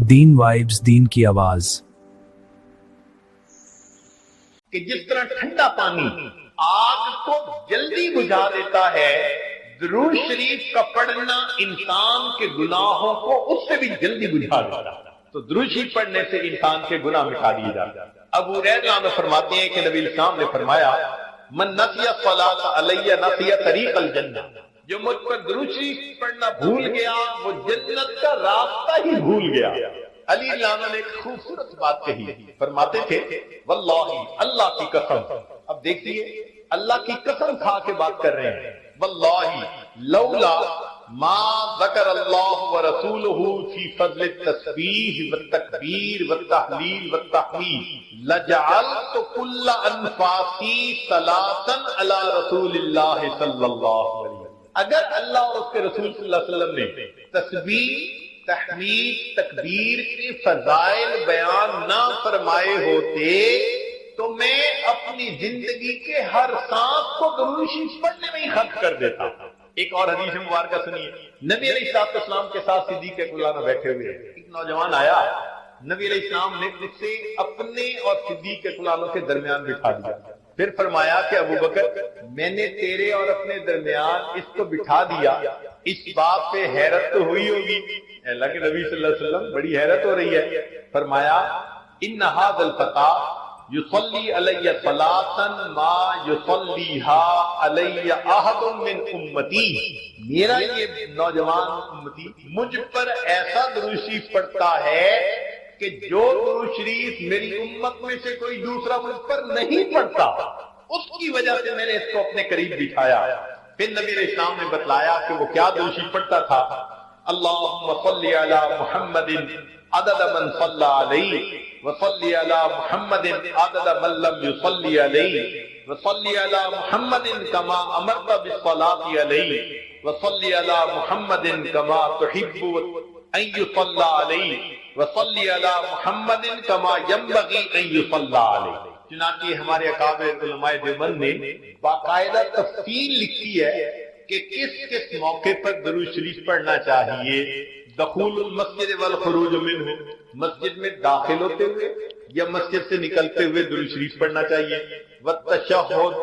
دین vibes, دین کی آواز۔ کہ جس طرح ٹھنڈا پانی آگ کو جلدی بجھا دیتا ہے، درود شریف کا پڑھنا انسان کے گناہوں کو اس سے بھی جلدی بجھا دیتا ہے۔ تو درود شریف پڑھنے سے انسان کے گناہ مٹا دیے جاتے ہیں۔ ابو ہریرہ میں فرماتے ہیں کہ نبی اسلام نے فرمایا من نسی الصلاۃ علی نسی طریق الجنہ، جو مجھ پر درود شریف پڑھنا بھول گیا وہ جنت کا راستہ ہی بھول گیا۔ علی اللہ عنہ نے ایک خوبصورت بات کہی، فرماتے تھے واللہ، اللہ کی قسم، اب دیکھیے اللہ کی قسم کھا کے بات کر رہے ہیں، واللہ لولا ما ذکر اللہ ورسولہ فی فضل التسبیح والتکبیر والتحلیل والتحمید لجعلت کل انفاسی صلاۃ علی رسول اللہ صلی اللہ علیہ وسلم۔ اگر اللہ اور اس کے رسول صلی اللہ علیہ وسلم نے تسبیح، تحمید، تکبیر کے فضائل بیان نہ فرمائے ہوتے تو میں اپنی زندگی کے ہر سانس کو درود شریف پڑھنے میں ہی خرچ کر دیتا۔ ایک اور حدیث مبارکہ سنیے، نبی علیہ السلام کے ساتھ صدیق اکبر میں بیٹھے ہوئے ایک نوجوان آیا، نبی علیہ السلام نے اسے اپنے اور صدیق اکبر کے درمیان بٹھا دیا، پھر فرمایا کہ ابو بکر میں نے تیرے اور اپنے درمیان اس کو بٹھا دیا، اس بات پہ حیرت تو ہوئی ہوگی۔ اللہ کے نبی صلی اللہ علیہ وسلم بڑی حیرت ہو رہی ہے۔ فرمایا ان ھذا الفتى یصلی علی صلاۃ ما یصلیھا علی احد من امتی، میرا یہ نوجوان امتی مجھ پر ایسا درود شریف پڑھتا ہے کہ جو درود شریف میری امت میں سے کوئی دوسرا مجھ پر نہیں پڑھتا، اس کی وجہ سے میں نے اس کو اپنے قریب بٹھایا۔ پھر نبی علیہ السلام نے بتلایا کہ وہ کیا درود شریف پڑھتا تھا، اللہم صلی علی محمد عدد من صلی علیہ وصلی علی محمد عدد من لم یصلی علیہ وصلی علی محمد کما امرت بالصلاۃ علیہ وصلی علی محمد کما تحب ان یصلی علیہ وصلی علی محمد کما ینبغی ان یصلی علیہ۔ چنانچہ ہمارے اکابر علماء دیوبند نے باقاعدہ تفصیل لکھی ہے کہ کس کس موقع پر درود شریف پڑھنا چاہیے۔ دخول المسجد والخروج منہ، مسجد میں داخل ہوتے ہوئے یا مسجد سے نکلتے ہوئے درود شریف پڑھنا چاہیے۔ والتشہد،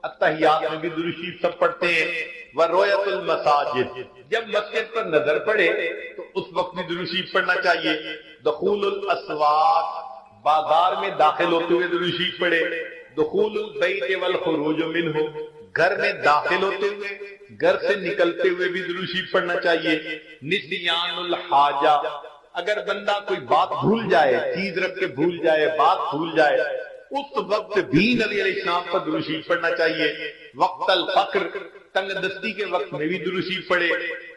اتحیات میں بھی درود شریف سب پڑھتے ہیں۔ ورؤیت المساجد، جب مسجد پر نظر پڑے تو اس وقت بھی درود شریف پڑھنا چاہیے۔ دخول الاسواق، بازار میں داخل ہوتے ہوئے درود شریف پڑھے۔ دخول البیت والخروج منہ، گھر میں داخل ہوتے ہوئے گھر سے نکلتے ہوئے بھی درود شریف پڑھنا چاہیے۔ نسیان الحاجہ، اگر بندہ کوئی بات بھول جائے، چیز رکھ کے بھول جائے، بات بھول جائے، اس وقت بھی نبی علیہ السلام پر درود شریف پڑھنا چاہیے۔ وقت الفقر، تنگ دستی کے وقت میں بھی درود شریف پڑھے۔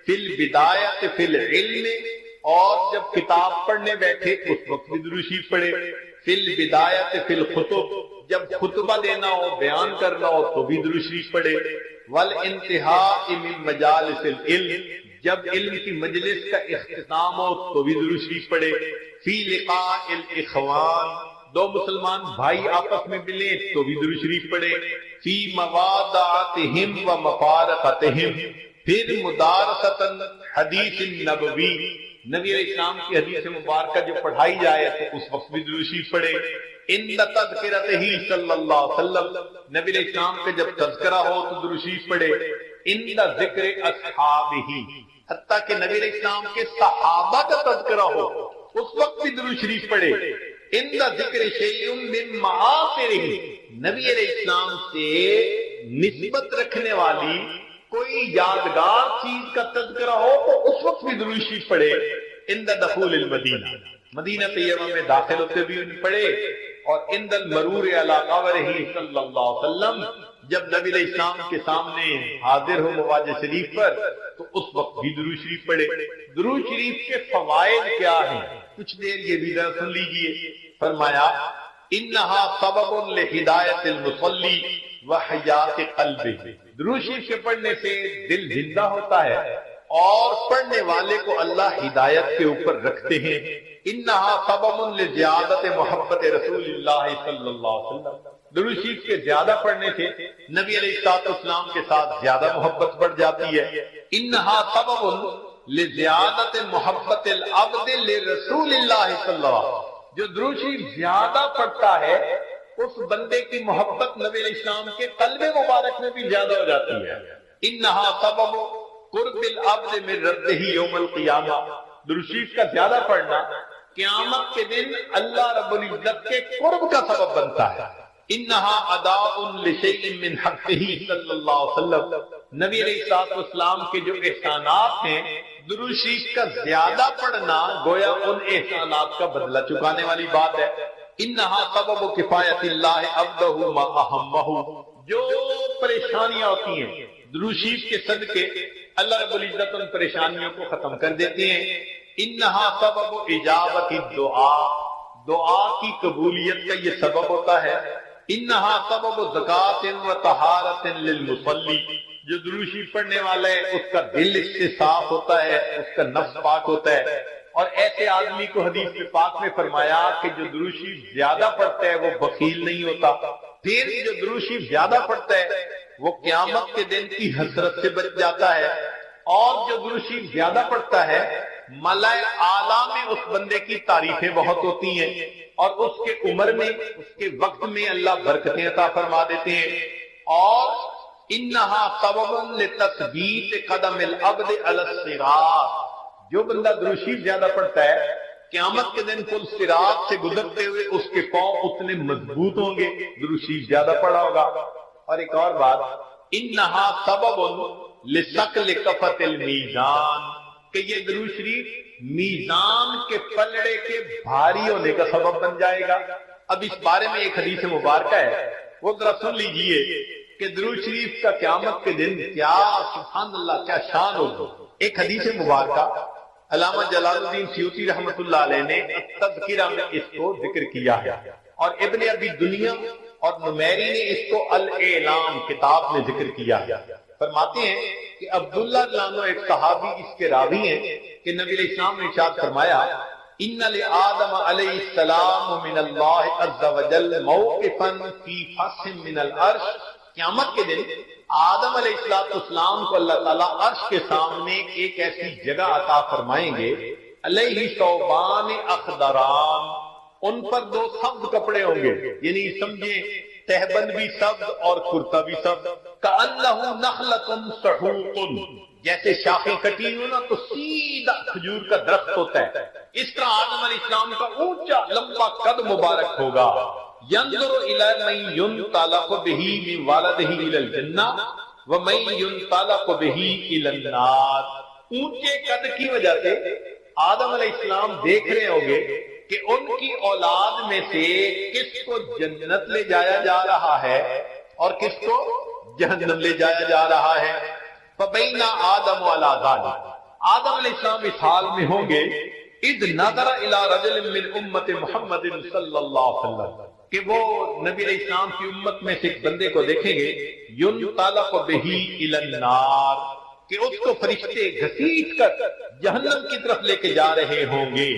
فی البدایۃ فی العلم، اور جب کتاب پڑھنے بیٹھے اس وقت بھی درود شریف پڑھے۔ فی البدایۃ فی الخطب، جب خطبہ دینا ہو، بیان کرنا ہو تو بھی درود شریف پڑھے۔ والانتہاء من مجالس العلم، جب علم کی مجلس کا اختتام ہو تو بھی درود شریف پڑھے۔ فی لقاء الاخوان، دو مسلمان بھائی آپس میں ملیں تو بھی درود شریف پڑھے۔ فی موادعتہم و مفارقتہم، پھر مدارسۃ حدیث النبوی، نبی علیہ السلام کی حدیث مبارکہ جو پڑھائی جائے تو اس وقت بھی درود شریف پڑھے۔ ان تذکرتہ صلی اللہ علیہ وسلم، نبی علیہ السلام کا جب تذکرہ ہو تو درود شریف پڑھے۔ ان ذکر اصحابہ، حتیٰ کہ نبی علیہ السلام کے صحابہ کا تذکرہ ہو اس وقت بھی درود شریف پڑھے۔ ان ذکر شیء من معاصرہ، نبی علیہ السلام سے نسبت رکھنے والی کوئی یادگار چیز کا تذکرہ ہو تو اس وقت بھی درود شریف پڑھے۔ عند دخول المدینہ، مدینہ طیبہ میں داخل ہوتے بھی پڑھے۔ اور عند المرور علی قبرہ صلی اللہ علیہ وسلم، جب نبی علیہ السلام کے سامنے حاضر ہو مواج شریف پر تو اس وقت بھی درود شریف پڑھے۔ درود شریف کے فوائد کیا ہیں، کچھ دیر یہ بھی ذرا سن لیجئے۔ فرمایا انہا سبب لہدایت المصلی وحیات قلبہ، درود شریف کے پڑھنے سے دل زندہ ہوتا ہے اور پڑھنے والے کو اللہ ہدایت کے اوپر رکھتے ہیں۔ انہا سبب لزیادت محبت رسول اللہ صلی اللہ علیہ وسلم، درود شریف کے زیادہ پڑھنے سے نبی علیہ السلام کے ساتھ زیادہ محبت بڑھ جاتی ہے۔ انہا سبب لزیادت محبت العبد لرسول اللہ صلی اللہ علیہ وسلم، جو درود شریف زیادہ پڑھتا ہے اس بندے کی محبت نبی علیہ السلام کے قلب مبارک میں بھی زیادہ ہو جاتی ہے۔ انہا سبب قرب العبد من ربہ یوم القیامہ، درود شریف کا زیادہ پڑھنا قیامت کے دن اللہ رب العزت کے قرب کا سبب بنتا ہے۔ انہا اداء لشیء من حقہ صلی اللہ علیہ وسلم، نبی علیہ السلام کے جو احسانات ہیں درود شریف کا زیادہ پڑھنا گویا ان احسانات کا بدلہ چکانے والی بات ہے۔ انہا سبب کفایت اللہ عبدہ ما اہمہ، جو پریشانیاں ہوتی ہیں درود شریف کے صدقے اللہ رب العزت ان پریشانیوں کو ختم کر دیتے ہیں۔ انہا سبب اجابت الدعاء، دعا کی قبولیت کا یہ سبب ہوتا ہے۔ انہا سبب زکوٰۃ و طہارت للمصلی، جو درود شریف پڑھنے والا ہے اس کا دل اس سے صاف ہوتا ہے، اس کا نفس پاک ہوتا ہے۔ اور ایسے آدمی کو حدیث میں پاک میں فرمایا کہ جو درود شریف زیادہ پڑھتا ہے وہ بخیل نہیں ہوتا، پھر جو درود شریف زیادہ پڑھتا ہے وہ قیامت کے دن کی حسرت سے بچ جاتا ہے، اور جو درود شریف زیادہ پڑھتا ہے ملائے اعلیٰ میں اس بندے کی تعریفیں بہت ہوتی ہیں، اور اس کے عمر میں اس کے وقت میں اللہ برکتیں عطا فرما دیتے ہیں۔ اور انہا سبب لتثبیت قدم العبد علی الصراط، جو بندہ درود شریف زیادہ پڑھتا ہے قیامت کے دن پل صراط سے گزرتے ہوئے اس کے پاؤں اتنے مضبوط ہوں گے، درود شریف زیادہ پڑھا ہوگا۔ اور ایک اور بات، انہا سبب لثقل کفۃ المیزان، کہ یہ درود شریف میزان کے پلڑے کے بھاری ہونے کا سبب بن جائے گا۔ اب اس بارے میں ایک حدیث مبارکہ ہے، وہ ذرا سن لیجئے کہ درود شریف کا قیامت کے دن کیا سبحان اللہ کیا شان ہوگی۔ ایک حدیث مبارکہ علامہ جلال الدین سیوطی رحمۃ اللہ علیہ نے تذکرہ میں اس کو ذکر کیا ہے، اور ابن ابی دنیا اور نمیری نے اس کو الاعلام کتاب میں ذکر کیا ہے۔ فرماتے ہیں کہ عبداللہ لانو ایک صحابی اس کے راوی ہیں کہ نبی علیہ السلام نے ارشاد فرمایا ان لآدم علیہ السلام من اللہ عز وجل موقفا فی فص من العرش، قیامت کے دن آدم علیہ السلام کو اللہ تعالیٰ عرش کے سامنے ایک ایسی جگہ عطا فرمائیں گے، علیہ ثوبان اخضران، ان پر دو سبز کپڑے ہوں گے، یعنی سمجھیں تہبند بھی سبز اور کرتا بھی سبز، کأنہ نخلۃ سحوق، جیسے شاخیں کٹی ہو نا تو سیدھا کھجور کا درخت ہوتا ہے، اس طرح آدم علیہ السلام کا اونچا لمبا قد مبارک ہوگا۔ ينظر الى من ينطلق به من والده الى الجنہ ومن ينطلق به الى النار، اونچے قد کی وجہ سے آدم علیہ السلام دیکھ رہے ہوں گے کہ ان کی اولاد میں سے کس کو جنت لے جایا جا رہا ہے اور کس کو جہنم لے جایا جا رہا ہے۔ فبین آدم وعلی ذلک، آدم علیہ السلام اس حال میں ہوں گے اذ نظر الى رجل من امت محمد صلی اللہ علیہ وسلم، کہ وہ نبی علیہ السلام کی امت میں سے ایک بندے کو دیکھیں گے ينطلق به الى النار، کہ اس کو فرشتے گھسیٹ کر جہنم کی طرف لے کے جا رہے ہوں گے۔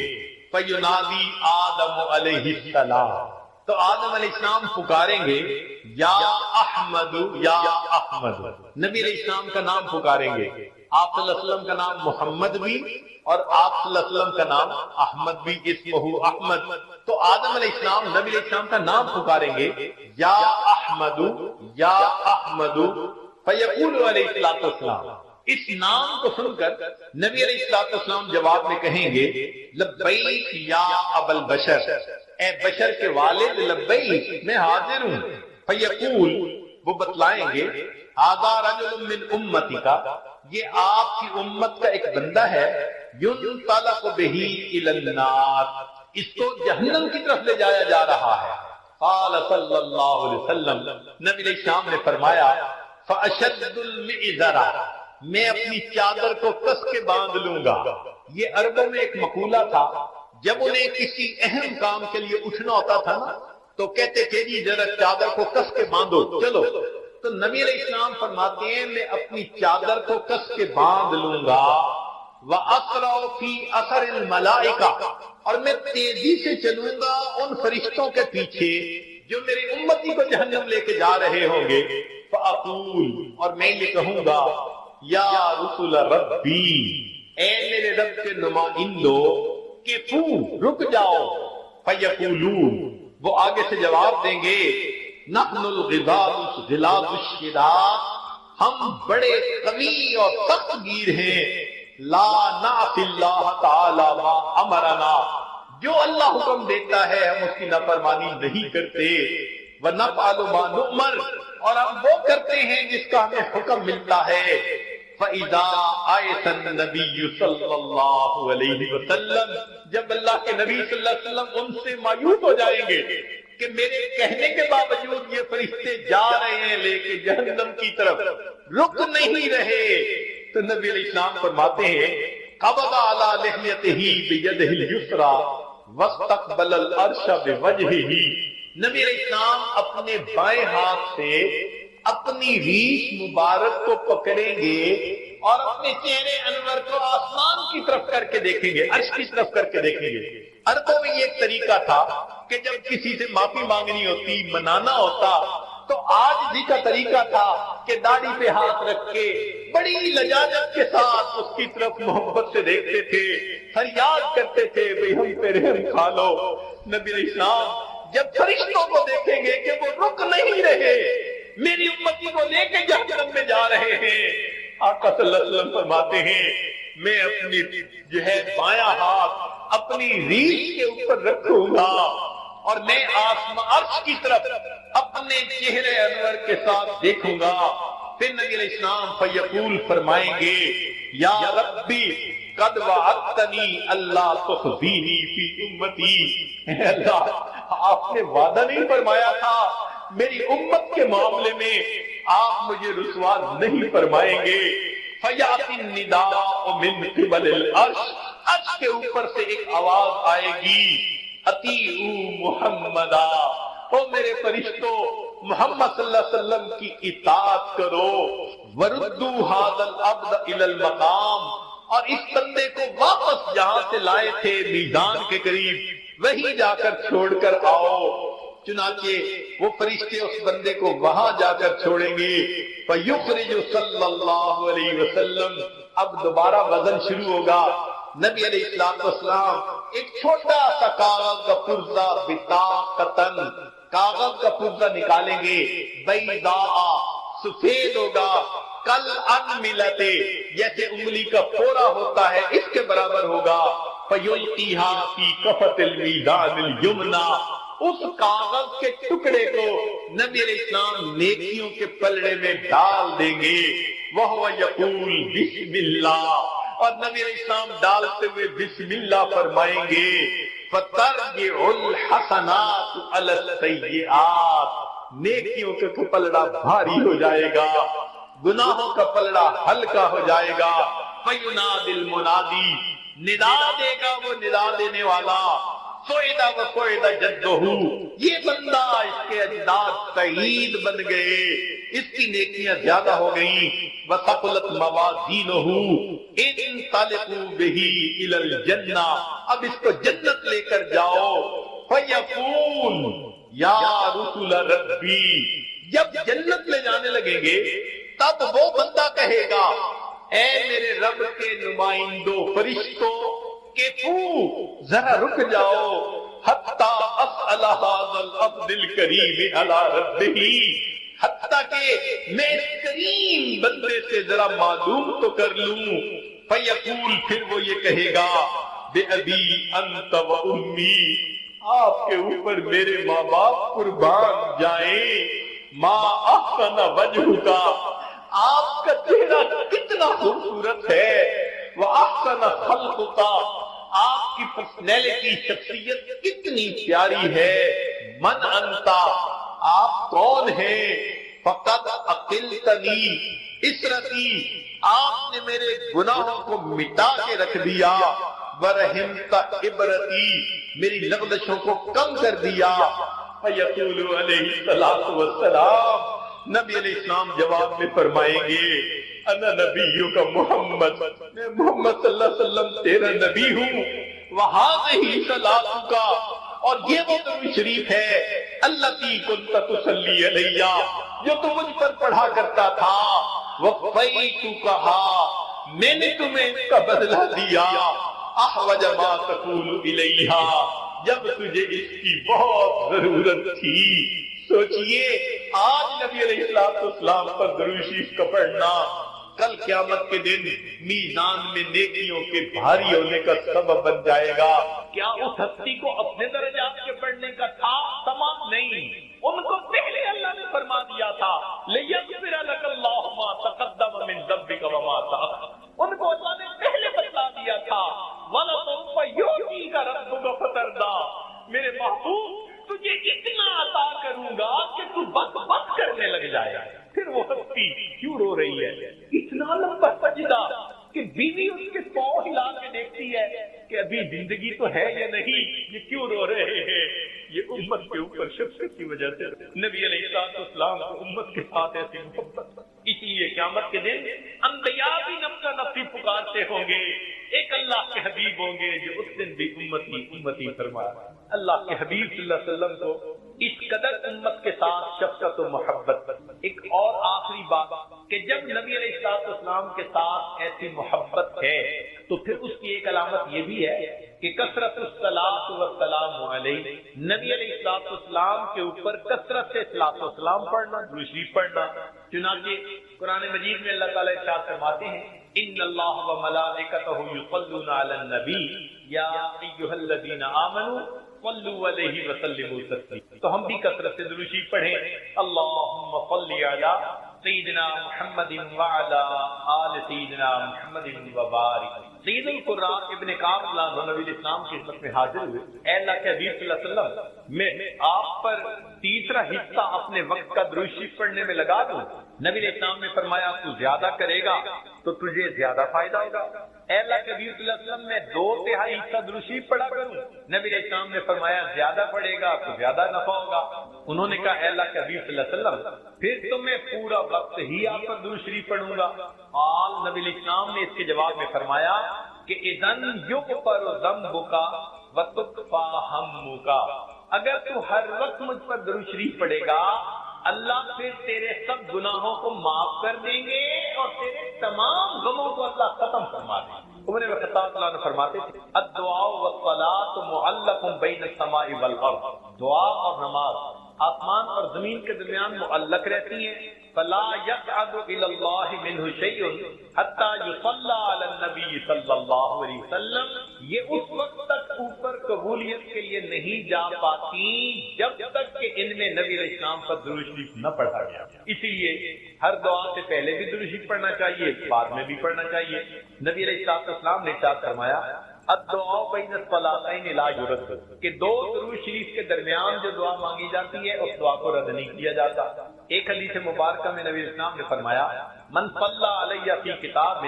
فینادی آدم علیہ السلام، تو آدم علیہ السلام پکاریں گے یا احمد یا احمد، نبی علیہ السلام کا نام پکاریں گے، آپ صلی اللہ علیہ وسلم کا نام محمد بھی اور آپ صلی اللہ علیہ وسلم کا نام احمد بھی، اسمہ احمد، تو آدم علیہ السلام نبی علیہ السلام کا نام پکاریں گے یا احمد یا احمد، فیقول علیہ السلام، اس نام کو سن کر نبی علیہ السلام جواب میں کہیں گے لبیک یا ابا البشر، اے بشر کے والد، لبیک میں حاضر ہوں۔ فیقول، وہ بتلائیں گے ھذا رجل من امتک، یہ آپ کی امت کا ایک بندہ ہے، ينطلق به الى النار، اس کو جہنم کی طرف لے جایا جا رہا ہے۔ قال صلی اللہ علیہ وسلم، نبی علیہ السلام نے فرمایا فاشد المئزر، میں اپنی چادر کو کس کے باندھ لوں گا۔ یہ عربوں میں ایک مقولہ تھا، جب انہیں کسی اہم کام کے لیے اٹھنا ہوتا تھا نا تو کہتے تھے جی ذرا چادر کو کس کے باندھو چلو، تو نبی علیہ السلام فرماتے ہیں میں اپنی چادر کو کس کے باندھ لوں گا، وَأَسْرَعُ فِي أَثَرِ الْمَلَائِكَةِ، اور میں تیزی سے چلوں گا ان فرشتوں کے پیچھے جو میری امتی کو جہنم لے کے جا رہے ہوں گے۔ فَأَقُولُ، اور میں یہ کہوں گا یا رسول ربی، اے میرے رب کے نمائندو کہ رک جاؤ، فیقولون وہ آگے سے جواب دیں گے نحن الغلاب الشداد، ہم بڑے قوی اور سخت گیر ہیں، لا نعصی اللہ تعالی ما امرنا، جو اللہ حکم دیتا ہے ہم اس کی نافرمانی نہیں کرتے، ونفعل ما نؤمر، اور ہم وہ کرتے ہیں جس کا ہمیں حکم ملتا ہے۔ فَإِذَا آیَتَ النَّبِيُّ صلی اللہ علیہ وسلم، جب اللہ کے نبی صلی اللہ علیہ وسلم ان سے مایوس ہو جائیں گے کہ میرے کہنے کے باوجود یہ فرشتے جا رہے ہیں لے کے جہنم کی طرف، رک نہیں رہے، تو نبی علیہ السلام فرماتے ہیں قبض علی لحیتہ بیدہ الیسری واستقبل العرش بوجہہ، نبی علیہ السلام اپنے بائیں ہاتھ سے اپنی ریش مبارک کو پکڑیں گے اور اپنے چہرے انور کو آسمان کی طرف کر کے دیکھیں گے، عرش کی طرف کر کے دیکھیں گے۔ عربوں میں یہ ایک طریقہ تھا کہ جب کسی سے معافی مانگنی ہوتی، منانا ہوتا، تو آج جی کا طریقہ تھا کہ داڑھی پہ ہاتھ رکھ کے بڑی لجاجت کے ساتھ اس کی طرف محبت سے دیکھتے تھے، فریاد کرتے تھے بھئی ہم پہ رحم کھا لو۔ نبی علیہ السلام جب فرشتوں کو دیکھیں گے کہ وہ رک نہیں رہے، میری امتی کو لے کے جہنم میں جا رہے ہیں، آقا صلی اللہ علیہ وسلم فرماتے ہیں میں اپنی جو ہے بایاں ہاتھ اپنی ریش کے اوپر رکھوں گا اور میں آسمان عرش کی طرف اپنے چہرے انور کے ساتھ دیکھوں گا۔ پھر نبی علیہ السلام فیقول فرمائیں گے یا ربی قد وعدتنی اللہ تخزینی فی امتی، اے اللہ آپ نے وعدہ نہیں فرمایا تھا میری امت کے معاملے میں آپ مجھے رسوا نہیں فرمائیں گے۔ فیاتی النداء من قبل العرش، عرش کے اوپر سے ایک آواز آئے گی اطیعوا محمدا، او میرے فرشتوں محمد صلی اللہ علیہ وسلم کی اطاعت کرو، وردوا ھذا العبد الی المقام، اور اس بندے کو واپس جہاں سے لائے تھے میزان کے قریب وہی جا کر چھوڑ کر آؤ۔ چنانچہ وہ فرشتے اس بندے کو وہاں جا کر چھوڑیں گے، فیخرج صلی اللہ علیہ وسلم، اب دوبارہ وزن شروع ہوگا۔ نبی علیہ السلام ایک چھوٹا سا کاغذ کا پرزہ بطاقتن، کاغذ کا پرزہ نکالیں گے، بیضاء، سفید ہوگا، کل انملتے، جیسے انگلی کا پورا ہوتا ہے اس کے برابر ہوگا، فیلقیھا فی کفۃ المیزان الیمنی، اس کاغذ کے ٹکڑے کو نبی علیہ السلام نیکیوں کے پلڑے میں ڈال دیں گے، وَهُوَ يَقُولُ بسم اللہ، اور نبی علیہ السلام ڈالتے ہوئے بسم اللہ فرمائیں گے، فَتَرْجِعُ الْحَسَنَاتُ عَلَى السَّيِّئَاتِ، نیکیوں کا پلڑا بھاری ہو جائے گا، گناہوں کا پلڑا ہلکا ہو جائے گا۔ فَيُنَادِ الْمُنَادِي، ندا دے گا وہ ندا دینے والا، سوئدہ و سوئدہ جدہو، یہ بندہ اس کے اجداد سعید بن گئے، اس کی نیکیاں زیادہ ہو گئیں، وثقلت موازینہ، انطلقوا بہ الی الجنہ، اب اس کو جنت لے کر جاؤ۔ فیقول یا رسول ربی، جب جنت لے جانے لگیں گے تب وہ بندہ کہے گا اے میرے رب کے نمائندوں فرشتوں کہ ذرا رک جاؤ، حتی اسأل ھذا العبد الکریم علی ربہ، حتیٰ کہ میں اس کریم بندے سے ذرا معلوم تو کر لوں۔ فیقول، پھر وہ یہ کہے گا بے ابی انت و امی، آپ کے اوپر میرے ماں باپ قربان جائیں، ما احسن وجہک، آپ کا چہرہ کتنا خوبصورت ہے، وَأَحْسَنَ خَلْقُكَ، آپ کی پرسنالٹی شخصیت کتنی پیاری ہے، من انتا، آپ کون ہیں، فقط عقلتنی اسرتی، آپ نے میرے گناہوں کو مٹا کے رکھ دیا، ورحمت عبرتی، میری لغزشوں کو کم کر دیا۔ فیقول علیہ الصلوۃ والسلام، نبی علیہ السلام جواب میں فرمائیں گے انا نبیوں کا محمد، میں محمد صلی اللہ علیہ وسلم تیرا نبی ہوں، وہذہ صلاتک، اور یہ وہ درود شریف ہے التی کنت تصلی علیہ، جو تو مجھ پر پڑھا کرتا تھا، وفیتکھا، میں نے تمہیں اس کا بدلہ دیا احوج ما تقول الیہا، جب تجھے اس کی بہت ضرورت تھی۔ سوچئے آج نبی علیہ السلام پر درود شریف کا پڑھنا کل قیامت کے دن میزان میں نیکیوں کے بھاری ہونے کا سبب بن جائے گا۔ کیا اس ہستی کو اپنے درجات کے پڑھنے کا تھا؟ تمام نہیں، ان کو پہلے اللہ نے فرما دیا تھا لِيَغْفِرَ لَكَ اللَّهُ مَا تَقَدَّمَ مِن ذَنبِكَ وَمَا تَأَخَّرَ، ان کو اللہ نے پہلے بتلا دیا تھا وَلَسَوْفَ يُعْطِيكَ رَبُّكَ فَتَرْضَىٰ، میرے محبوب تجھے اتنا عطا کروں گا کہ تو بس بس کرنے لگ جائے گا۔ پھر وہ ہستی کیوں رو رہی ہے؟ اتنا لمبا سجدہ کہ بیوی اس کے پاؤں ہلا کے دیکھتی ہے کہ ابھی زندگی تو ہے یا نہیں، یہ کیوں رو رہے ہیں؟ یہ امت کے اوپر شفقت کی وجہ سے نبی علیہ السلام کو امت کے ساتھ ایسی محبت، اس لیے قیامت کے دن انبیاء بھی نفسا نفسی پکارتے ہوں گے، ایک اللہ کے حبیب ہوں گے جو اس دن بھی امتی امتی فرمایا۔ اللہ کے حبیب صلی اللہ علیہ وسلم کو اس قدر امت کے ساتھ شفقت و محبت۔ ایک اور آخری بات کہ جب نبی علیہ السلام کے ساتھ ایسی محبت ہے تو پھر اس کی ایک علامت یہ بھی ہے کہ کثرت الصلاۃ والسلام علیہ، نبی علیہ السلام کے اوپر کثرت سے صلاۃ و سلام پڑھنا، درود شریف پڑھنا۔ چنانچہ قرآن مجید میں اللہ تعالیٰ ارشاد فرماتے ہیں ان اللہ وملائکتہ یصلون علی النبی یا ایھا الذین آمنوا صلوا علیہ وسلموا تسلیما، تو ہم بھی کثرت سے درود شریف پڑھیں، اللہم صل علی سیدنا محمد وعلی آل سیدنا محمد وبارک۔ سید القراء ابن کعب نبی الاسلام کی خدمت میں حاضر ہوئے، اے اللہ کے حبیب صلی اللہ علیہ وسلم میں آپ پر تیسرا حصہ اپنے وقت کا درود شریف پڑھنے میں لگا دوں؟ نبی علیہ السلام نے فرمایا تو زیادہ کرے گا تو تجھے زیادہ فائدہ ہوگا۔ اے اللہ کے حبیب صلی اللہ علیہ وسلم میں 2/3 حصہ درود شریف پڑھا کروں؟ نبی علیہ السلام نے فرمایا زیادہ پڑھے گا تو زیادہ نفع ہوگا۔ انہوں نے کہا اے اللہ کے حبیب صلی اللہ علیہ وسلم پھر تو میں پورا وقت ہی آپ پر درود شریف پڑھوں گا۔ آل نبی علیہ السلام نے اس کے جواب میں فرمایا کہ اذن یغفر ذنبک وتکفی ہمک، اگر تو ہر وقت مجھ پر درود شریف پڑھے گا اللہ پھر تیرے سب گناہوں کو معاف کر دیں گے اور تیرے تمام غموں کو اللہ ختم فرما دیں گے۔ عمر بن خطاب اللہ نے فرماتے تھے الدعاء والصلاۃ معلق بین السماء والارض، دعا اور نماز آسمان اور زمین کے درمیان معلق رہتی ہیں، فلا يصعد الى الله منه شيء حتى يصلى على النبي صلی اللہ علیہ وسلم، یہ اس وقت تک اوپر قبولیت کے لیے نہیں جا پاتی جب تک کہ ان میں نبی علیہ السلام پر درود شریف نہ پڑھا گیا۔ اسی لیے ہر دعا سے پہلے بھی درود شریف پڑھنا چاہیے، بعد میں بھی پڑھنا چاہیے۔ نبی علیہ السلام نے ارشاد فرمایا الدعاء بین الصلاتین لا یرد، کہ دو درود شریف کے درمیان جو دعا مانگی جاتی ہے اس دعا کو رد نہیں کیا جاتا۔ ایک حدیث مبارکہ میں نبی اسلام نے فرمایا من صلی علیہ فی کتاب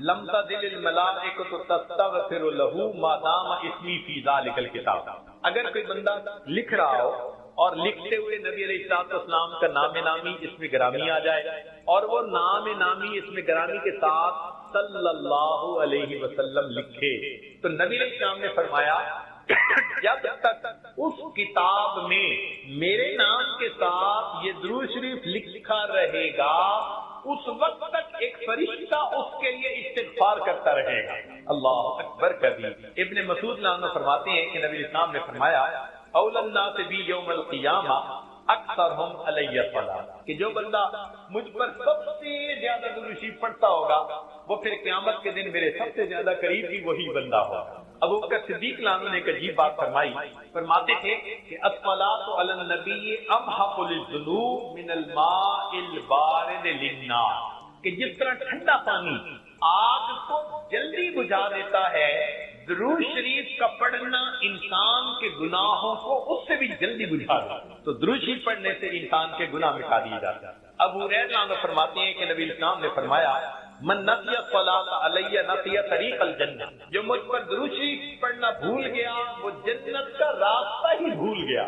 لم تزل الملائکۃ تستغفر له ما دام اسمی فی ذلک الکتاب، اگر کوئی بندہ لکھ رہا ہو اور لکھتے ہوئے نبی علیہ السلام کا نام نامی اس میں گرامی آ جائے اور وہ نام نامی اس میں گرامی کے ساتھ صلی اللہ علیہ وسلم لکھے، تو نبی علیہ السلام نے فرمایا جب تک اس کتاب میں میرے نام کے ساتھ یہ درود شریف لکھا رہے گا اس وقت تک ایک فرشتہ اس کے لیے استغفار کرتا رہے گا۔ اللہ اکبر کبیر۔ ابن مسعود عنہ فرماتے ہیں کہ نبی اسلام نے فرمایا اول الناس بی یوم القیامہ اکثرہم علیہ الصلاۃ، کہ جو بندہ مجھ پر سب سے زیادہ درود شریف پڑھتا ہوگا وہ پھر قیامت کے دن میرے سب سے زیادہ قریب بھی وہی بندہ ہوگا۔ ابو بکر صدیق عنہ نے ایک عجیب بات فرمائی، فرماتے تھے کہ الصلاۃ علی النبی امحق للذنوب من الماء البارد للنار، کہ جس طرح ٹھنڈا پانی آگ کو جلدی بجھا دیتا ہے، درود شریف کا پڑھنا انسان کے گناہوں کو اس سے بھی جلدی بجھا دیتا ہے، تو درود شریف پڑھنے سے انسان کے گناہ مٹا دیے جاتے ہیں۔ ابو ہریرہ عنہ فرماتے ہیں کہ نبی اسلام نے فرمایا من نسی الصلاۃ علیہ نسی طریق الجنہ، جو مجھ پر درود شریف پڑھنا بھول گیا وہ جنت کا راستہ ہی بھول گیا۔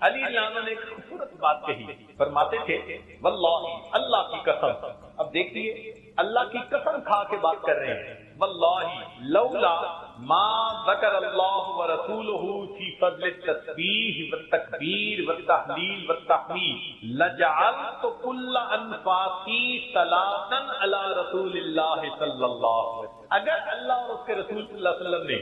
علی عنہ نے ایک خوبصورت بات کہی، فرماتے تھے واللہ، اللہ کی قسم، اب دیکھیے اللہ کی قسم کھا کے بات کر رہے ہیں، واللہ لولا ما ذکر اللہ ورسولہ فی فضل التسبیح والتکبیر والتحلیل والتحمید لجعلت کل انفاسی صلاۃ علی رسول اللہ صلی اللہ علیہ وسلم. اگر اللہ اور اس کے رسول صلی اللہ علیہ وسلم نے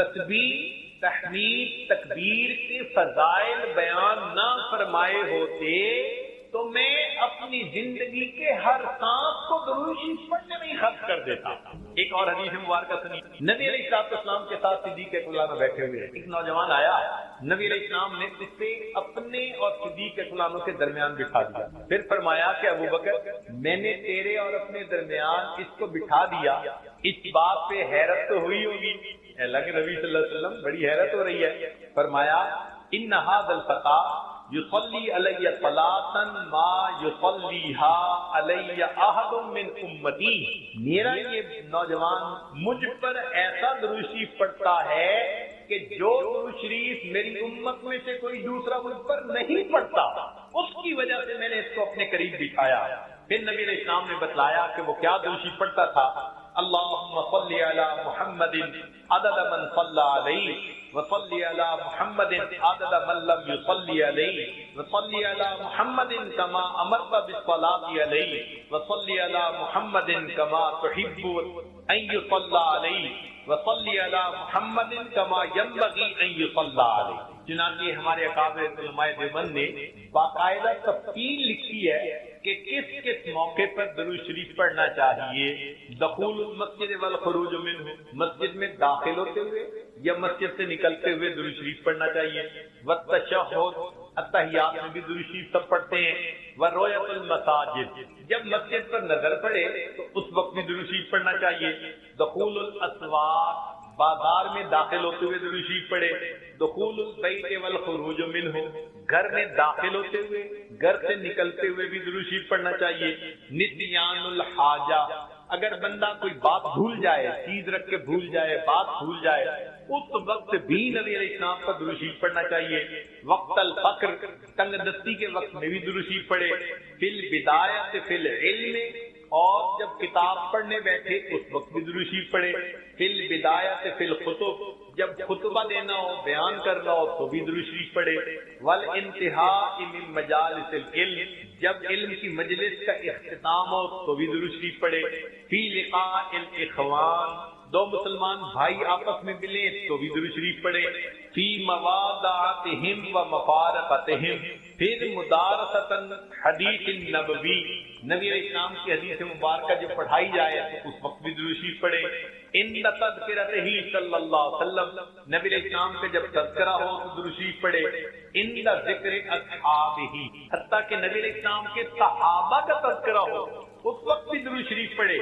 تسبیح تحمید تکبیر کے فضائل بیان نہ فرمائے ہوتے تو میں اپنی زندگی کے ہر سانس کو درود شریف پڑھنے میں ہی خرچ کر دیتا. ایک اور حدیث مبارکہ سنی. نبی علیہ السلام کے ساتھ صدیق اکبر میں بیٹھے ہوئے ایک نوجوان آیا. نبی علیہ السلام نے اسے اپنے اور صدیق اکبر کے درمیان بٹھا دیا. پھر فرمایا کہ ابو بکر میں نے تیرے اور اپنے درمیان اس کو بٹھا دیا, اس بات پہ حیرت تو ہوئی ہوگی. اللہ کے نبی صلی اللہ علیہ وسلم بڑی حیرت ہو رہی ہے. فرمایا ان ھذا الفتى یصلی علی صلاۃ ما یصلیھا علی احد من امتی. میرا یہ نوجوان مجھ پر ایسا درود شریف پڑھتا ہے کہ جو درود شریف میری امت میں سے کوئی دوسرا مجھ پر نہیں پڑھتا. اس کی وجہ سے میں نے اس کو اپنے قریب بٹھایا. پھر نبی علیہ السلام نے بتلایا کہ وہ کیا درود شریف پڑھتا تھا. اللہم صلی علی محمد عدد من صلی علیہ وصلی علی محمد عدد من لم یصلی علیہ وصلی علی محمد کما امرت بالصلاۃ علیہ وصلی علی محمد کما تحب ان یصلی علیہ وصلی علی محمد کما ینبغی ان یصلی علیہ. چنانچہ ہمارے اکابر علماء دیوبند نے باقاعدہ تفصیل لکھی ہے کہ کس کس موقع پر درود شریف پڑھنا چاہیے. دخول المسجد والخروج منہ, مسجد میں داخل ہوتے ہوئے یا مسجد سے نکلتے ہوئے درود شریف پڑھنا چاہیے. والتشہد, التحیات میں بھی درود شریف سب پڑھتے ہیں. ورؤیت المساجد, جب مسجد پر نظر پڑے تو اس وقت بھی درود شریف پڑھنا چاہیے. دخول الاسواق, بازار میں داخل ہوتے ہوئے درود شریف پڑھے. دخول البیت والخروج منہ, گھر میں داخل ہوتے ہوئے گھر سے نکلتے ہوئے بھی درود شریف پڑھنا چاہیے. نسیان الحاجہ, اگر بندہ کوئی بات بھول جائے, چیز رکھ کے بھول جائے, بات بھول جائے, اس وقت بھی نبی علیہ السلام پر درود شریف پڑھنا چاہیے. وقت الفقر, تنگ دستی کے وقت میں بھی درود شریف پڑھے. فی البدایۃ فی العلم, اور جب کتاب پڑھنے بیٹھے اس وقت بھی درود شریف پڑھے. فی البدایۃ فی الخطب, جب خطبہ دینا ہو, بیان کرنا ہو تو بھی درود شریف پڑھے. والانتہاء من مجالس العلم, جب علم کی مجلس کا اختتام ہو تو بھی درود شریف پڑھے. فی لقاء الاخوان, دو مسلمان بھائی آپس میں ملیں تو بھی درود شریف پڑھے. فی موادعتہم و مفارقتہم, پھر مدارسۃ حدیث النبوی, نبی علیہ السلام کی حدیث مبارکہ جب پڑھائی جائے تو اس وقت بھی درود شریف پڑھے. ان تذکرتہ صلی اللہ علیہ وسلم, نبی علیہ السلام کا جب تذکرہ ہو تو درود شریف پڑھے. ان ذکر اصحابہ, حتیٰ کہ نبی علیہ السلام کے صحابہ کا تذکرہ ہو اس وقت بھی درود شریف پڑھے.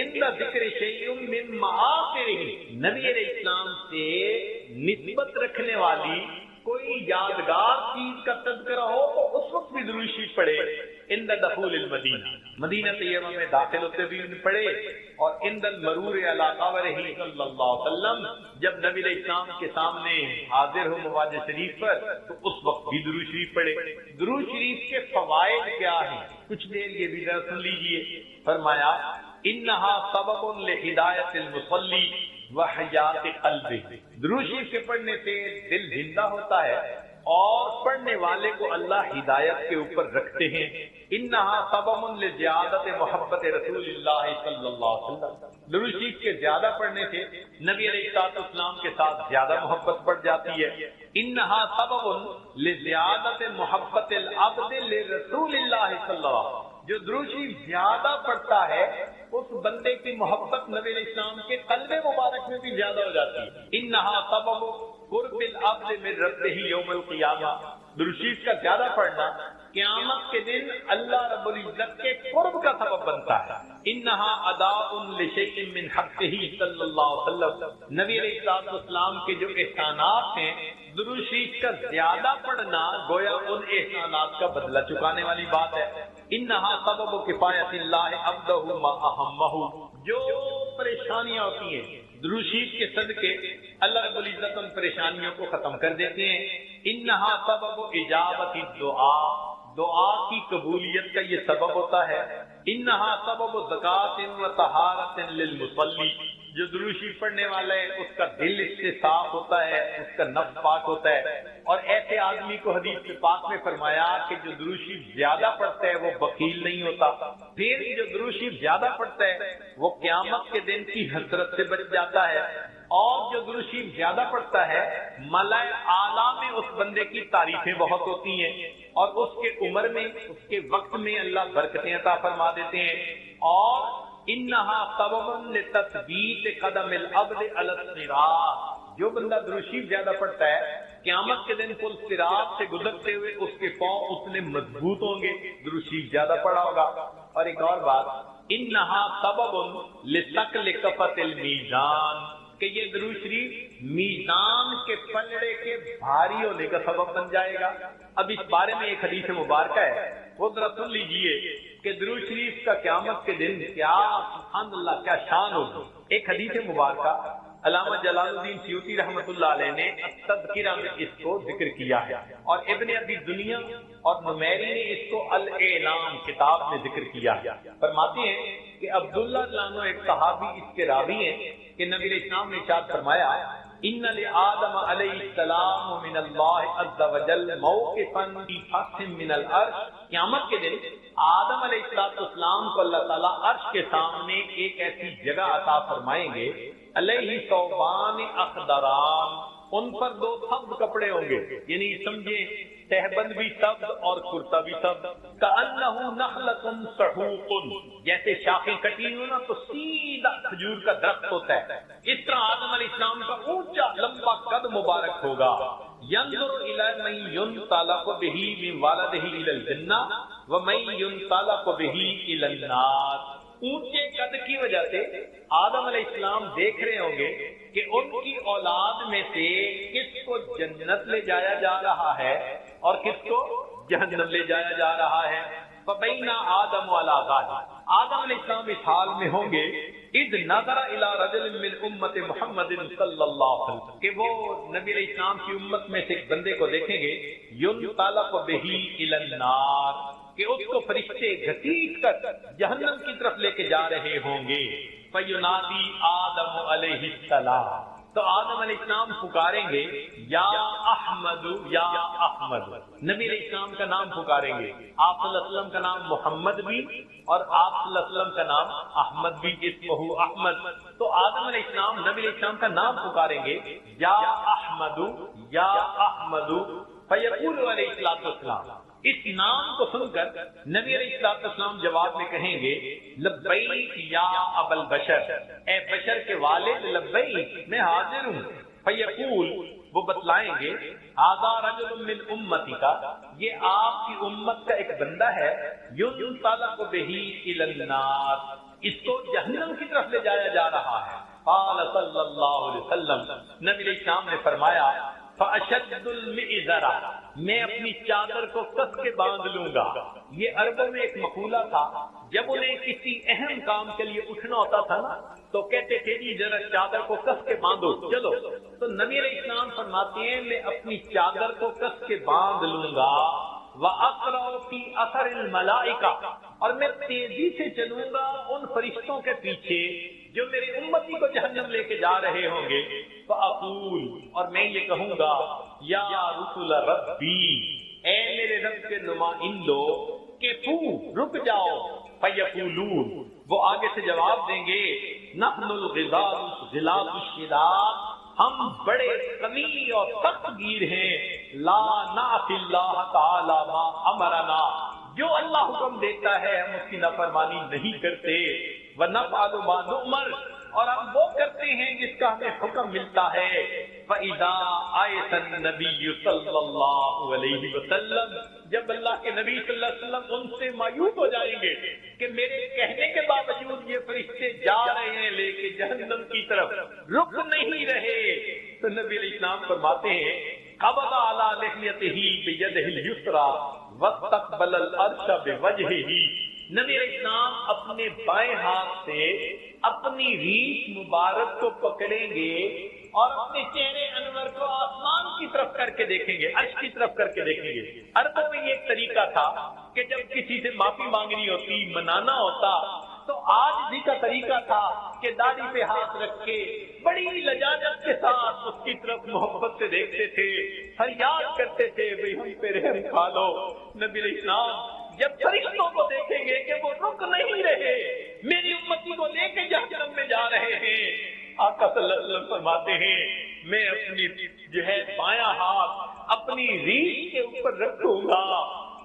ان ذکر شیء من معاصرہ, نبی علیہ السلام سے نسبت رکھنے والی کوئی یادگار چیز کا تذکرہ ہو تو اس وقت بھی درود شریف پڑھے. عند دخول المدینہ, مدینہ طیبہ میں داخل ہوتے بھی پڑھے. اور عند المرور علی قبرہ صلی اللہ علیہ وسلم, جب نبی علیہ السلام کے سامنے حاضر ہو مواج شریف پر تو اس وقت بھی درود شریف پڑھے. درود شریف کے فوائد کیا ہیں, کچھ دیر یہ بھی ذرا سن لیجیے. فرمایا انہا سبب لہدایت المصلی وحیات قلبہ, درود شریف کے پڑھنے سے دل زندہ ہوتا ہے اور پڑھنے والے کو اللہ ہدایت کے اوپر رکھتے ہیں. انہا سبب لزیادت محبت رسول اللہ صلی اللہ علیہ وسلم, درود شریف کے زیادہ پڑھنے سے نبی علیہ السلام کے ساتھ زیادہ محبت بڑھ جاتی ہے. انہا سبب لزیادت محبت العبد لرسول اللہ صلی اللہ علیہ وسلم, جو درود شریف زیادہ پڑھتا ہے اس بندے کی محبت نبی علیہ السلام کے قلب مبارک میں بھی زیادہ ہو جاتی ہے. انہا سبب قرب العبد من ربہ یوم القیامہ, درود شریف کا زیادہ پڑھنا قیامت کے دن اللہ رب العزت کے قرب کا سبب بنتا ہے. انہا اداء لشیء من حقہ صلی اللہ علیہ وسلم, نبی علیہ السلام کے جو احسانات ہیں درود شریف کا زیادہ پڑھنا گویا ان احسانات کا بدلہ چکانے والی بات ہے. انہا سبب کفایت اللہ عبدہ ما اہمہ, جو پریشانیاں ہوتی ہیں درود شریف کے صدقے اللہ رب العزت ان پریشانیوں کو ختم کر دیتے ہیں. انہا سبب اجابت الدعاء, دعا کی قبولیت کا یہ سبب ہوتا ہے. انہا سبب زکات و طہارت للمصلی, جو درود شریف پڑھنے والا ہے اس کا دل اس سے صاف ہوتا ہے، اس کا نفس پاک ہوتا ہے، اور ایسے آدمی کو حدیث پاک میں فرمایا کہ جو درود شریف زیادہ پڑھتا ہے وہ بخیل نہیں ہوتا، پھر جو درود شریف زیادہ پڑھتا ہے وہ قیامت کے دن کی حسرت سے بچ جاتا ہے، اور جو درود شریف زیادہ پڑھتا ہے ملائے اعلیٰ میں اس بندے کی تعریفیں بہت ہوتی ہیں، اور اس کے عمر میں، اس کے وقت میں اللہ برکتیں عطا فرما دیتے ہیں، اور انہا سبب لتثبیت قدم العبد علی الصراط، جو بندہ درود شریف زیادہ پڑھتا ہے قیامت کے دن پل صراط سے گزرتے ہوئے اس کے پاؤں اتنے مضبوط ہوں گے، درود شریف زیادہ پڑھا ہوگا۔ اور ایک اور بات، انہا سبب لثقل کفۃ المیزان، کہ یہ درود شریف میزان کے پلڑے کے بھاری ہونے کا سبب بن جائے گا۔ اب اس بارے میں ایک حدیث مبارکہ ہے، وہ ذرا سن لیجئے کہ درود شریف کا قیامت کے دن کیا سبحان اللہ کیا شان ہوگی۔ ایک حدیث مبارکہ علامہ جلال الدین سیوطی رحمۃ اللہ علیہ نے التذکرہ میں اس کو ذکر کیا ہے، اور ابن ابی دنیا اور نمیری نے اس کو الاعلام کتاب میں ذکر کیا ہے۔ فرماتے ہیں کہ عبداللہ عنہ ایک صحابی اس کے راوی ہیں کہ نبی علیہ السلام نے ارشاد فرمایا، ان لآدم علیہ السلام من اللہ عز وجل موقفا فی فخ من العرش، قیامت کے دن آدم علیہ السلام کو اللہ تعالیٰ عرش کے سامنے ایک ایسی جگہ عطا فرمائیں گے، علیہ ثوبان اخضران، ان پر دو سبز کپڑے ہوں گے، یعنی سمجھیں تہبند بھی سبز اور کرتا بھی سبز، کأنہ نخلۃ صحوق، جیسے شاخیں کٹی ہو نا تو سیدھا کھجور کا درخت ہوتا ہے، اس طرح آدم علیہ السلام کا اونچا لمبا قد مبارک ہوگا۔ ينظر إلى من ينطلق به من ولده إلى الجنة ومن ينطلق به إلى النار، اونچے قد کی وجہ سے آدم علیہ السلام دیکھ رہے ہوں گے کہ ان کی اولاد میں سے کس کو جنت لے جایا جا رہا ہے اور کس کو جہنم لے جایا جا رہا ہے۔ فبین آدم والا ذالک، آدم علیہ السلام اس حال میں ہوں گے اذ نظر الی رجل من امت محمد صلی اللہ علیہ وسلم، کہ وہ نبی علیہ السلام کی امت میں سے ایک بندے کو دیکھیں گے، ينطلق به الی النار، کہ اس کو فرشتے گھسیٹ کر جہنم کی طرف لے کے جا رہے ہوں گے۔ فینادی آدم علیہ السلام، تو آدم علیہ السلام پکاریں گے یا احمد یا احمد، نبی علیہ السلام کا نام پکاریں گے، آپ صلی اللہ علیہ وسلم کا نام محمد بھی اور آپ صلی اللہ علیہ وسلم کا نام احمد بھی، اسمہ احمد، تو آدم علیہ السلام نبی علیہ السلام کا نام پکاریں گے یا احمد یا احمد، فیقول علیہ السلام، اس نام کو سن کر نبی علیہ السلام جواب میں کہیں گے لبیک یا ابا البشر، اے بشر کے والد لبیک، میں حاضر ہوں۔ فیقول، وہ بتلائیں گے ھذا رجل من امتی کا، یہ آپ کی امت کا ایک بندہ ہے، ينطلق به الی النار، اس کو جہنم کی طرف لے جایا جا رہا ہے۔ قال صلی اللہ علیہ وسلم، نبی علیہ السلام نے فرمایا فَأَشَدُّ الْمِئْزَرَ، میں اپنی چادر کو کس کے باندھ لوں گا۔ یہ عربوں میں ایک مقولہ تھا، جب انہیں کسی اہم کام کے لیے اٹھنا ہوتا تھا نا تو کہتے تھے جی ذرا چادر کو کس کے باندھو چلو، تو نبی علیہ السلام فرماتے ہیں میں اپنی چادر کو کس کے باندھ لوں گا، وَأَقْرَأُ فِي أَثَرِ الْمَلَائِكَةِ، اور میں تیزی سے چلوں گا ان فرشتوں کے پیچھے جو میرے امتی کو جہنم لے کے جا رہے ہوں گے۔ فَأَقُولُ، اور میں یہ کہوں گا یا رسول ربی، اے میرے رب کے نمائندو، کہ رک جاؤ۔ فَيَقُولُونَ، وہ آگے سے جواب دیں گے نحن الغلاظ الشداد، ہم بڑے قوی اور سخت گیر ہیں، لا نعصی اللہ تعالی ما امرنا، جو اللہ حکم دیتا ہے ہم اس کی نافرمانی نہیں کرتے، ونفعل ما نؤمر، اور ہم وہ کرتے ہیں جس کا ہمیں حکم ملتا ہے۔ فَإِذَا آیَتَ النَّبِيُّ صلی اللہ علیہ وسلم، جب اللہ کے نبی صلی اللہ علیہ وسلم ان سے مایوس ہو جائیں گے کہ میرے کہنے کے باوجود یہ فرشتے جا رہے ہیں لے کے جہنم کی طرف، رک نہیں رہے، تو نبی علیہ السلام فرماتے ہیں قبض علی لحیتہ بیدہ الیسریٰ واستقبل العرش بوجہہ، نبی علیہ السلام اپنے بائیں ہاتھ سے اپنی ریش مبارک کو پکڑیں گے اور اپنے چہرے انور کو آسمان کی طرف کر کے دیکھیں گے، عرش کی طرف کر کے دیکھیں گے۔ عربوں میں یہ ایک طریقہ تھا کہ جب کسی سے معافی مانگنی ہوتی، منانا ہوتا، تو آج بھی کا طریقہ تھا کہ داڑھی پہ ہاتھ رکھ کے بڑی لجاجت کے ساتھ اس کی طرف محبت سے دیکھتے تھے، فریاد کرتے تھے بھئی ہم پہ رحم کھا لو۔ نبی علیہ السلام جب فرشتوں کو دیکھیں گے کہ وہ رک نہیں رہے، میری امتی کو لے کے جہنم میں جا رہے ہیں، آقا صلی اللہ علیہ وسلم فرماتے ہیں میں اپنی جو ہے بایاں ہاتھ اپنی ریڑھ کے اوپر رکھوں گا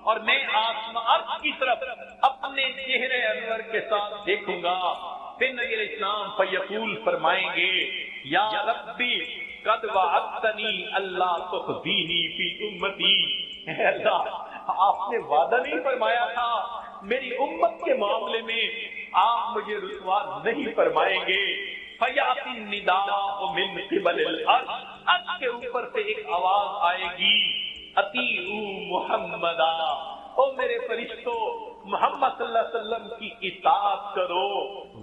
اور میں آسمان عرش کی طرف اپنے چہرے انور کے ساتھ دیکھوں گا۔ پھر نبی علیہ السلام فیقول فرمائیں گے یا ربی قد وعدتنی اللہ تخزینی فی امتی، اے اللہ آپ نے وعدہ نہیں فرمایا تھا میری امت کے معاملے میں آپ مجھے رسوا نہیں فرمائیں گے۔ فیاتی النداء من قبل الارض، عرش کے اوپر سے ایک آواز آئے گی اطیعوا محمدا، او میرے فرشتوں محمد صلی اللہ علیہ وسلم کی اطاعت کرو،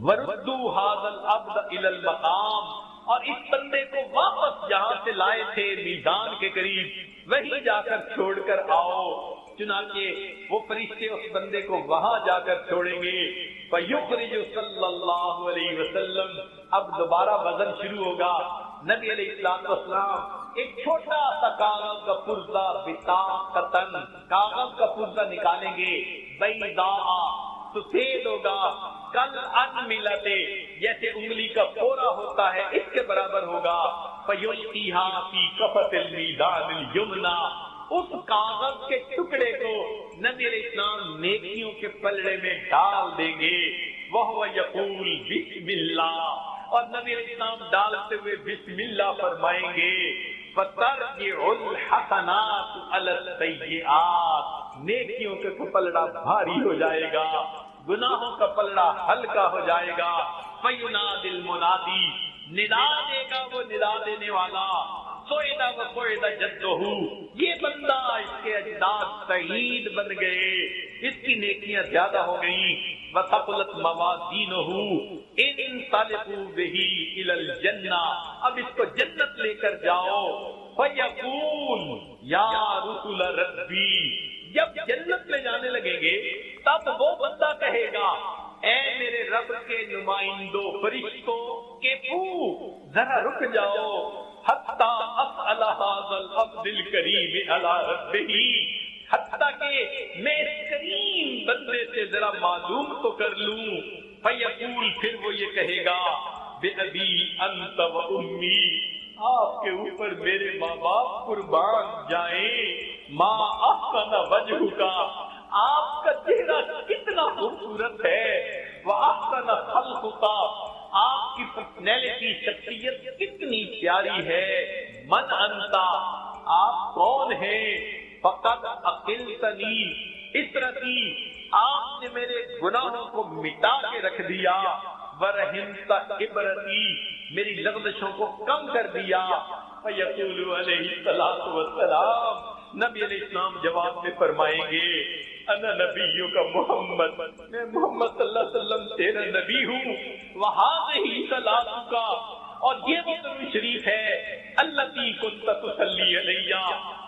وردوا ھذا العبد الی المقام، اور اس بندے کو واپس جہاں سے لائے تھے میزان کے قریب وہیں جا کر چھوڑ کر آؤ۔ چنانچہ وہ فرشتے اس بندے کو وہاں جا کر چھوڑیں گے، فیخرج صلی اللہ علیہ وسلم، اب دوبارہ وزن شروع ہوگا۔ نبی علیہ السلام ایک چھوٹا سا کاغذ کا پرزہ بطاقتن، کاغذ کا پرزہ نکالیں گے، بیضاء، سفید ہوگا، کل انملتے، جیسے انگلی کا پورا ہوتا ہے اس کے برابر ہوگا، فیلقیھا فی کفۃ المیزان الیمنی، اس کاغذ کے ٹکڑے کو نبی علیہ السلام نیکیوں کے پلڑے میں ڈال دیں گے، وہو یقول بسم اللہ، اور نبی علیہ السلام ڈالتے ہوئے بسم اللہ فرمائیں گے، فترجع الحسنات علی السیئات، نیکیوں کا پلڑا بھاری ہو جائے گا، گناہوں کا پلڑا ہلکا ہو جائے گا، فینادی المنادی، ندا دے گا وہ ندا دینے والا، سوئدہ و سوئدہ جدہ، یہ بندہ اس کے اجداد سعید بن گئے، اس کی نیکیاں زیادہ ہو گئیں، وثقلت موازینہ، انطلقوا بہ الی الجنہ، اب اس کو جنت لے کر جاؤ، فیقول یا رسول ربی، جب جنت میں جانے لگیں گے تب وہ بندہ کہے گا اے میرے رب کے نمائندوں فرشتوں کہ ذرا رک جاؤ، حتی اسأل ھذا العبد الکریم علی ربہ، حتیٰ کہ میں اس کریم بندے سے ذرا معلوم تو کر لوں۔ فیقول، پھر وہ یہ کہے گا بأبی انت و امی، آپ کے اوپر میرے ماں باپ قربان جائیں، ما احسن وجہک، آپ کا چہرہ کتنا خوبصورت ہے، وَأَحْسَنَ خَلْقُكَ، آپ کی پرسنالٹی شخصیت کتنی پیاری ہے، من انتا، آپ کون ہیں، فقط عقلتنی، اطرتی، آپ نے میرے گناہوں کو مٹا کے رکھ دیا، ورحمت عبرتی، میری لغزشوں کو کم کر دیا۔ فیقول علیہ الصلوۃ والسلام، نبی علیہ السلام جواب میں فرمائیں گے انا نبیوں کا محمد، میں محمد صلی اللہ علیہ وسلم تیرا نبی ہوں، وہذہ صلاتک، اور یہ وہ درود شریف ہے التی کنت تصلی علیہ،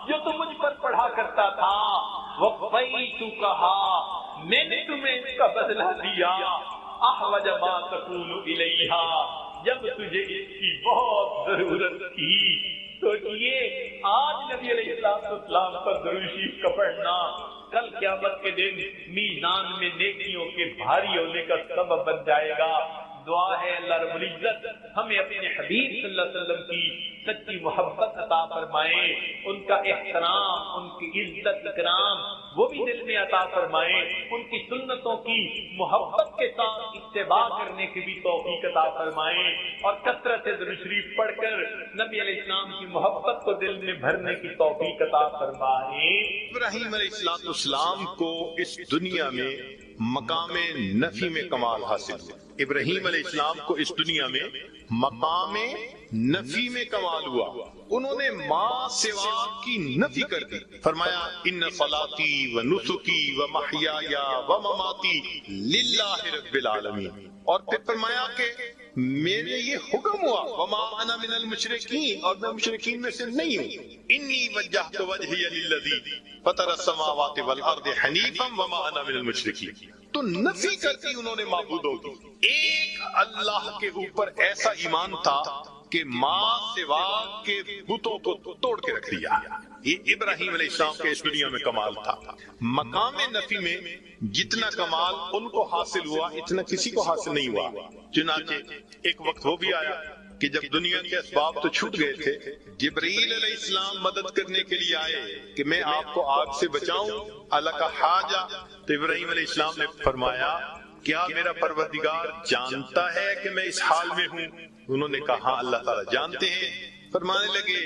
جو تم مجھ پر پڑھا کرتا تھا، وفیتکھا، میں نے تمہیں اس کا بدلہ دیا، احوج ما تقول الیہ، جب تجھے اس کی بہت ضرورت تھی۔ تو یہ آج نبی علیہ السلام پر درود شریف کا پڑھنا کل قیامت کے دن میزان میں نیکیوں کے بھاری ہونے کا سبب بن جائے گا۔ دعا ہے اللہ رب العزت ہمیں اپنے حبیب صلی اللہ علیہ وسلم کی سچی محبت عطا فرمائے، ان کا احترام، ان کی عزت اکرام وہ بھی دل میں عطا فرمائے، ان کی سنتوں کی محبت کے ساتھ اتباع کرنے کی بھی توفیق عطا فرمائے، اور کثرت سے درود شریف پڑھ کر نبی علیہ السلام کی محبت کو دل میں بھرنے کی توفیق عطا فرمائے۔ ابراہیم علیہ السلام کو اس دنیا میں مقام نفی میں کمال حاصل ہوا، ابراہیم علیہ السلام کو اس دنیا میں مقام نفی میں کمال ہوا، انہوں نے ماں سوا کی نفی کر دی، فرمایا ان صلاتی و نسکی و محیای و مماتی للہ رب العالمین، اور پھر فرمایا کہ میرے یہ حکم ہوا وما انا من المشرکین، اور میں مشرکین میں سے نہیں ہوں، انی وجہت وجہی للذی فطر السماوات والارض حنیفا وما انا من المشرکین، تو نفی کر دی انہوں نے معبودوں کی. ایک اللہ کے اوپر ایسا ایمان تھا کہ ماں سوا کے بتوں کو توڑ کے رکھ دیا. یہ ابراہیم علیہ السلام کے اس دنیا میں کمال تھا. مقام نفی میں جتنا کمال ان کو حاصل ہوا اتنا کسی کو حاصل نہیں ہوا. چنانچہ ایک وقت وہ بھی آیا کہ جب دنیا کے اسباب تو چھوٹ گئے تھے، جبرائیل علیہ السلام مدد کرنے کے لیے آئے کہ میں آپ کو آگ سے بچاؤں، اللہ کا حاجہ. تو ابراہیم علیہ السلام نے فرمایا کیا میرا پروردگار جانتا ہے کہ میں اس حال میں ہوں؟ انہوں نے کہا ہاں اللہ تعالیٰ جانتے ہیں. فرمانے لگے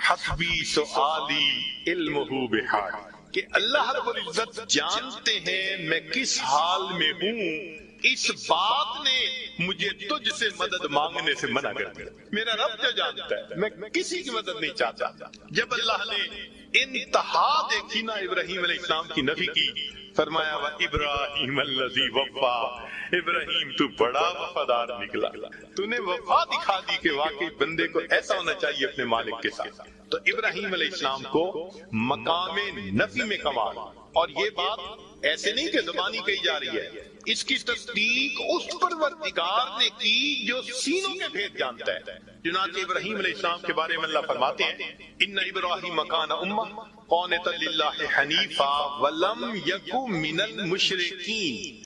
حسبی سؤالی علمہ بحال، کہ اللہ رب العزت جانتے ہیں میں کس حال میں ہوں، اس بات نے مجھے تجھ سے مدد مانگنے سے منع کر دیا. میرا رب جو جانتا ہے میں کسی کی مدد نہیں چاہتا. جب اللہ نے انتہا دیکھی نا ابراہیم علیہ السلام کی نفی کی، فرمایا وَإِبْرَاهِيمَ الَّذِي وَفَّى، ابراہیم تو بڑا وفادار نکلا، تو نے وفا دکھا دی کہ واقعی بندے کو ایسا ہونا چاہیے اپنے مالک کے ساتھ. تو ابراہیم علیہ السلام کو مقام نفی میں کمال. اور یہ بات ایسے نہیں کہ زبانی کہی جا رہی ہے، اس کی تصدیق اس پروردگار نے کی جو سینوں کے بھید جانتا ہے. چنانچہ ابراہیم علیہ السلام کے بارے میں اللہ فرماتے ہیں ان ابراہیم کان امہ قانتا للہ حنیفا ولم یک من المشرکین.